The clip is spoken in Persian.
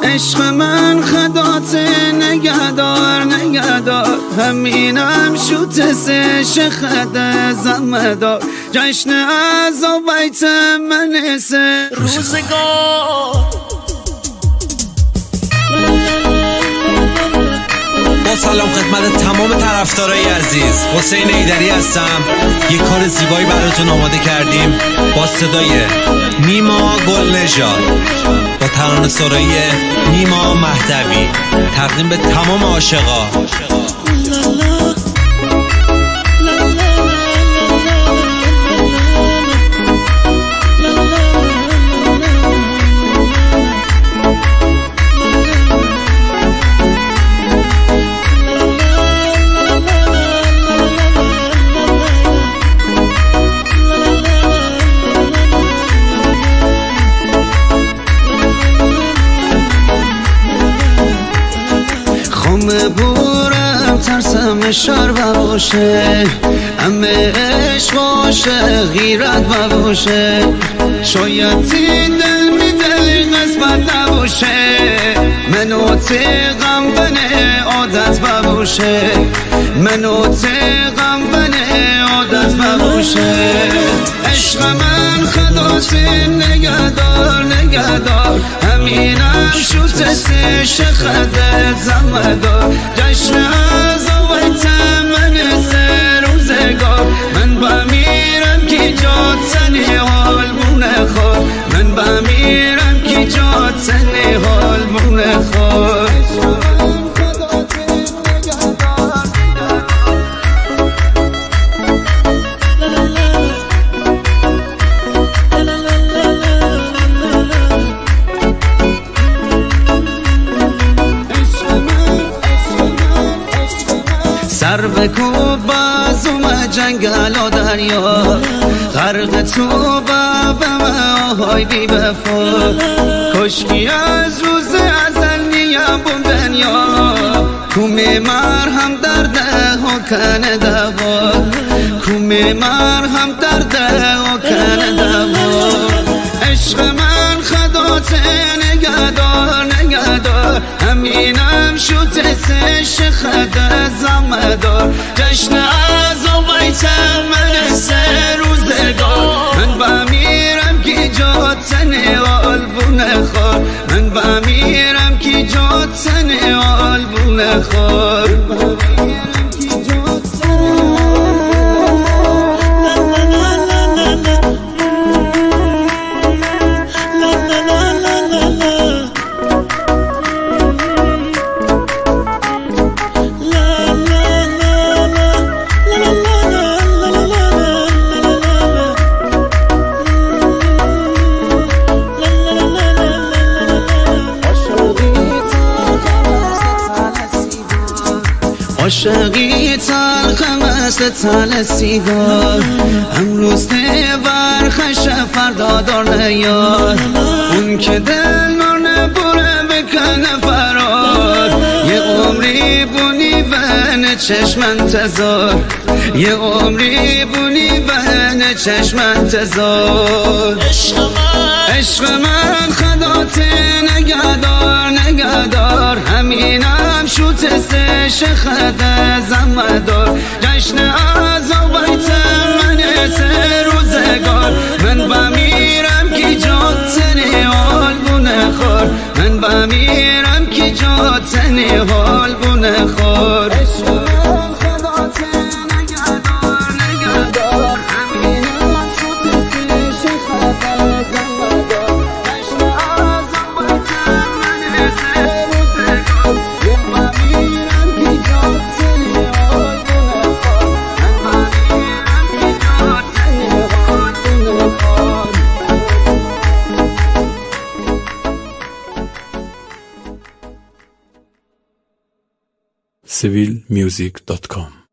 عشق من خدات نگهدار نگهدار، همینم شوت سش خد زمدار، جشن از بیت من سه روزگار. با سلام خدمت تمام طرفدارای عزیز، حسین ایدری هستم. یک کار زیبایی براتون آماده کردیم با صدای نیما گلنژاد، با ترانه‌سرایی نیما مهدوی، تقدیم به تمام عاشقا. بورم ترسم شر باشه، همه عشق باشه غیرت باشه، شاید دل می دل قسمت نباشه، منو تقم بنه عادت باشه، منو تقم بنه عادت باشه. عشق من خداست نگهدار نگهدار، همینم شوت سش خد زمدار، جشن از بیت من سه روزگار. من بمیرم کی جات سنی حال مونه خور، من بمیرم کی جات سنی حال مونه خور. سر بکوب بازم جنگل و دریا، غرق تو بابم آهای بی بفا، کشکی از روز ازل نیم بوم دنیا، کومی مرهم درده و کنه دوا، کومی مرهم درده و کنه دوا. عشق من خدات نگهدار نگهدار، همینم شوت سش خد زمدار، جشن از بیت من سه روزگار. من بمیرم کی جات سنی آلبونه خور، من بمیرم کی جات سنی آلبونه خور. عاشقی تلخ مثل تل سیگار، امروز برخش فردا دار نیار، اون که دل نور نبوره بکنه فرار، یه عمری بونی بین چشم انتظار، یه عمری بونی بین چشم انتظار. عشق من خدات نگهدار نگهدار، همینم شوت سش خد زمدار، جشن از بیت من سه روزگار. من بمیرم کی جات سنی حال بونه خور، من بمیرم کی جات سنی حال بونه خور. civilmusic.com